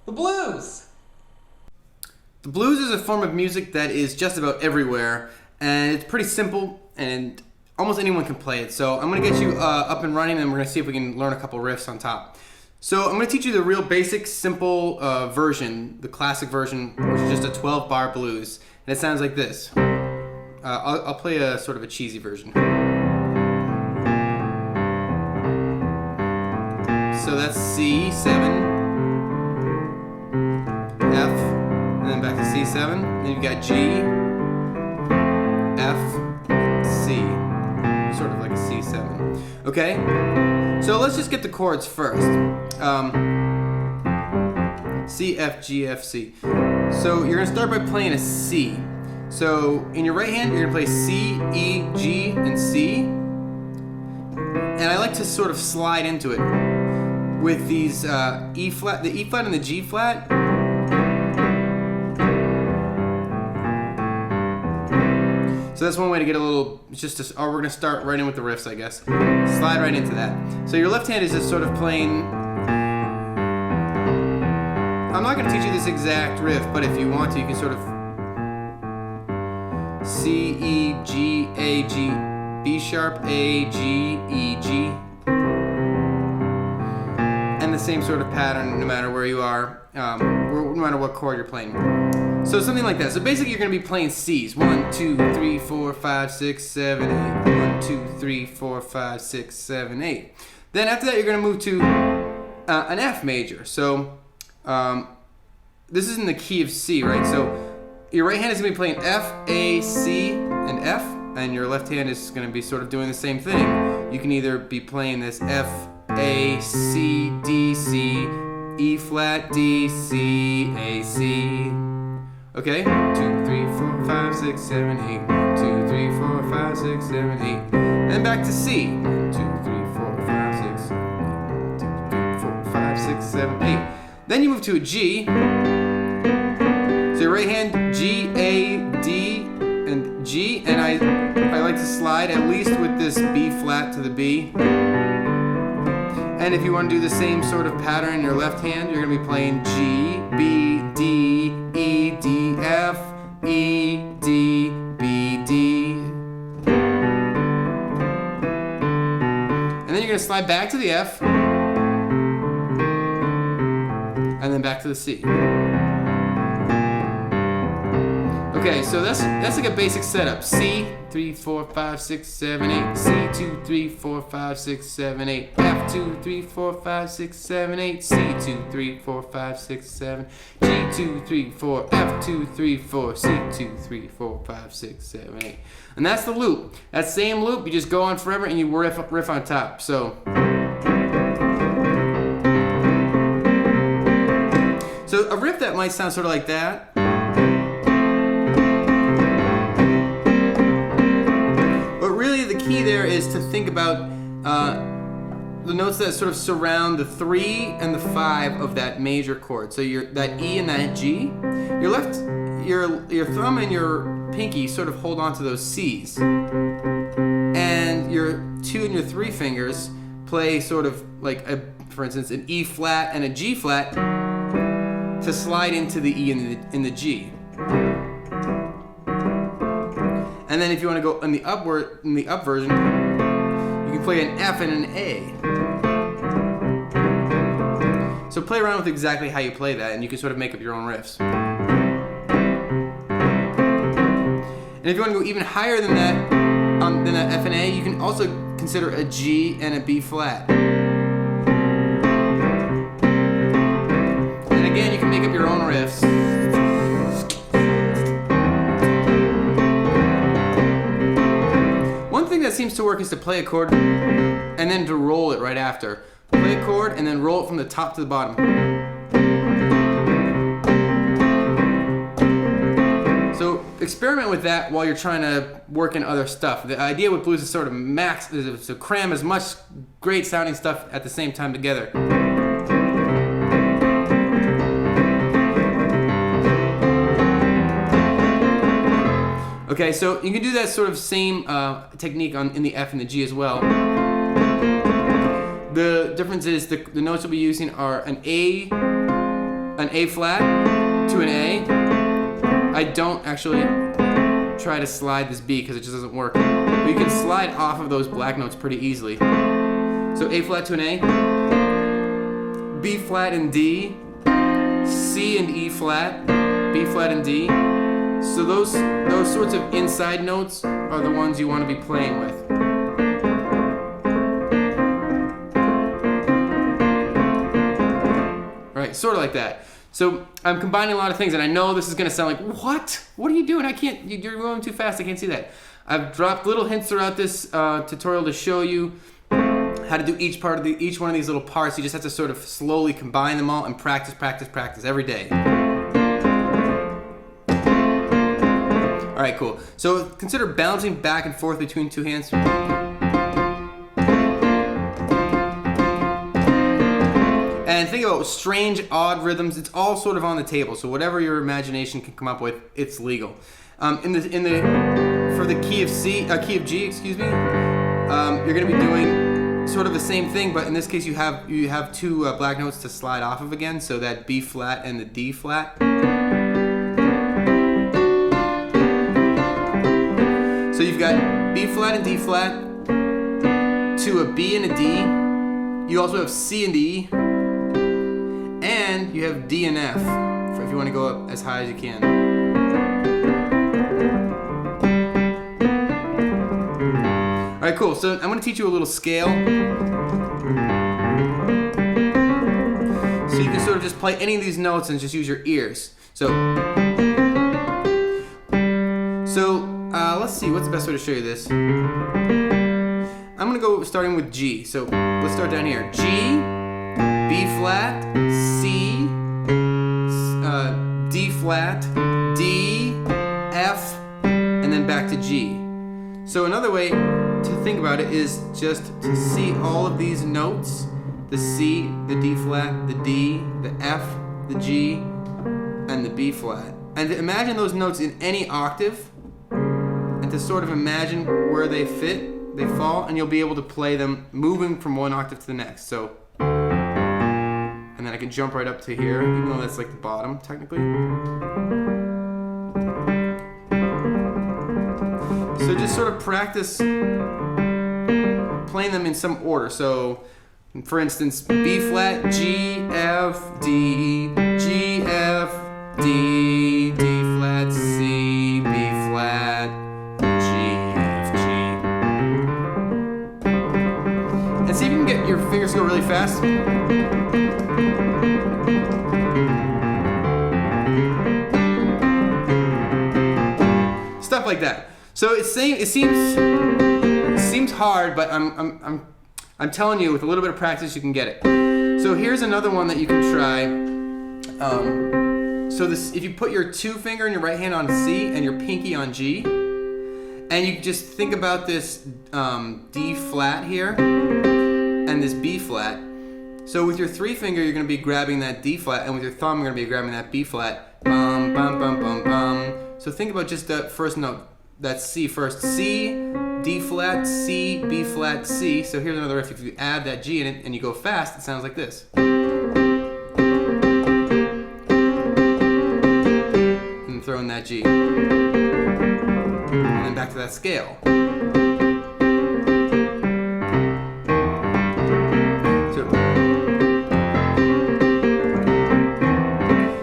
The blues! The blues is a form of music that is just about everywhere, and it's pretty simple, and almost anyone can play it. So I'm going to get you up and running, and we're going to see if we can learn a couple riffs on top. So I'm going to teach you the real basic, simple version, the classic version, which is just a 12-bar blues, and it sounds like this. I'll play a sort of a cheesy version. So that's C, 7, F, and then back to C7. Then you've got G, F, C. Sort of like a C7. Okay? So let's just get the chords first. C, F, G, F, C. So you're going to start by playing a C. So in your right hand, you're going to play C, E, G, and C. And I like to sort of slide into it with these E flat, the E flat and the G flat. So that's one way to get a little, or we're gonna start right in with the riffs, I guess. Slide right into that. So your left hand is just sort of playing, I'm not gonna teach you this exact riff, but if you want to, you can sort of C, E, G, A, G, B sharp, A, G, E, G. And the same sort of pattern no matter where you are, no matter what chord you're playing. So something like that. So basically you're going to be playing C's. 1, 2, 3, 4, 5, 6, 7, 8. 1, 2, 3, 4, 5, 6, 7, 8. Then after that you're going to move to an F major. So this is in the key of C, right? So your right hand is going to be playing F, A, C, and F. And your left hand is going to be sort of doing the same thing. You can either be playing this F, A, C, D, C, E flat, D, C, A, C. Okay? 2, 3, 4, 5, 6, 7, 8. 1, 2, 3, 4, 5, 6, 7, 8. And back to C. 1, 2, 3, 4, 5, 6, 7, 8. 1, 2, 3, 4, 5, 6, 7, 8. Then you move to a G. So your right hand, G, A, D, and G. And I like to slide at least with this B flat to the B. And if you want to do the same sort of pattern in your left hand, you're going to be playing G, B, D, E, D, F, E, D, B, D. And then you're going to slide back to the F, and then back to the C. Okay, so that's like a basic setup. C, 3, 4, 5, 6, 7, 8. C, 2, 3, 4, 5, 6, 7, 8. F, 2, 3, 4, 5, 6, 7, 8. C, 2, 3, 4, 5, 6, 7. G, 2, 3, 4. F, 2, 3, 4. C, 2, 3, 4, 5, 6, 7, 8. And that's the loop. That same loop, you just go on forever and you riff on top. So a riff that might sound sort of like that. The key there is to think about the notes that sort of surround the 3 and the 5 of that major chord. So that E and that G, your thumb and your pinky sort of hold on to those C's, and your 2 and your 3 fingers play sort of like for instance, an E flat and a G flat to slide into the E and the G. And then if you want to go in the up version, you can play an F and an A. So play around with exactly how you play that, and you can sort of make up your own riffs. And if you want to go even higher than that F and A, you can also consider a G and a B flat. And again, you can make up your own riffs. That seems to work is to play a chord and then to roll it right after. Play a chord and then roll it from the top to the bottom. So experiment with that while you're trying to work in other stuff. The idea with blues is sort of to cram as much great sounding stuff at the same time together. Okay, so you can do that sort of same technique in the F and the G as well. The difference is the notes we'll be using are an A, an A flat to an A. I don't actually try to slide this B because it just doesn't work. But you can slide off of those black notes pretty easily. So A flat to an A, B flat and D, C and E flat, B flat and D. So those sorts of inside notes are the ones you want to be playing with. Right, sort of like that. So I'm combining a lot of things, and I know this is going to sound like, what? What are you doing? I can't, you're going too fast, I can't see that. I've dropped little hints throughout this tutorial to show you how to do each one of these little parts. You just have to sort of slowly combine them all and practice every day. All right, cool. So consider bouncing back and forth between two hands. And think about strange, odd rhythms. It's all sort of on the table. So whatever your imagination can come up with, it's legal. For the key of G, excuse me, you're going to be doing sort of the same thing, but in this case you have two black notes to slide off of again. So that B flat and the D flat. So you've got B flat and D flat to a B and a D. You also have C and E. And you have D and F, if you want to go up as high as you can. Alright, cool. So I'm going to teach you a little scale. So you can sort of just play any of these notes and just use your ears. So let's see, what's the best way to show you this? I'm going to go starting with G. So let's start down here. G, B flat, C, D flat, D, F, and then back to G. So another way to think about it is just to see all of these notes, the C, the D flat, the D, the F, the G, and the B flat. And to imagine those notes in any octave, and to sort of imagine where they fit, they fall, and you'll be able to play them moving from one octave to the next. So, and then I can jump right up to here, even though that's like the bottom, technically. So just sort of practice playing them in some order. So, for instance, B flat, G, F, D, G, F, D, D flat, C, B flat, G, F, G. And see if you can get your fingers to go really fast. Stuff like that. So it seems hard, but I'm telling you, with a little bit of practice, you can get it. So here's another one that you can try. So this, if you put your two finger in your right hand on C and your pinky on G, and you just think about this D flat here and this B flat. So with your three finger, you're going to be grabbing that D flat, and with your thumb, you're going to be grabbing that B flat. Bum, bum, bum, bum, bum. So think about just the first note. That's C first. C, D flat, C, B flat, C. So here's another riff. If you add that G in it and you go fast, it sounds like this. And throw in that G. And then back to that scale.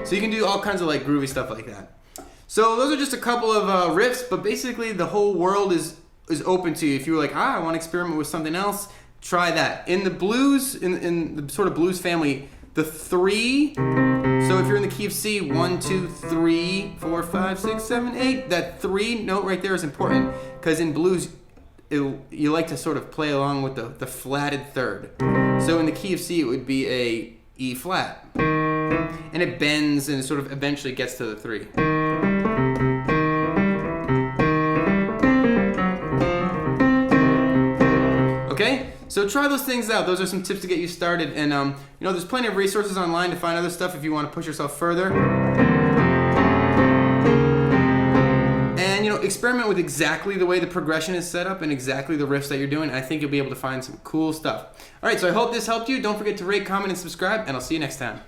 So you can do all kinds of like groovy stuff like that. So those are just a couple of riffs, but basically the whole world is open to you. If you were like, I want to experiment with something else, try that. In the blues, in the sort of blues family, the three, so if you're in the key of C, 1, 2, 3, 4, 5, 6, 7, 8, that three note right there is important, because in blues, you like to sort of play along with the flatted third. So in the key of C, it would be a E flat. And it bends and it sort of eventually gets to the 3. Okay, so try those things out. Those are some tips to get you started. And there's plenty of resources online to find other stuff if you want to push yourself further. And experiment with exactly the way the progression is set up and exactly the riffs that you're doing. And I think you'll be able to find some cool stuff. All right, so I hope this helped you. Don't forget to rate, comment, and subscribe, and I'll see you next time.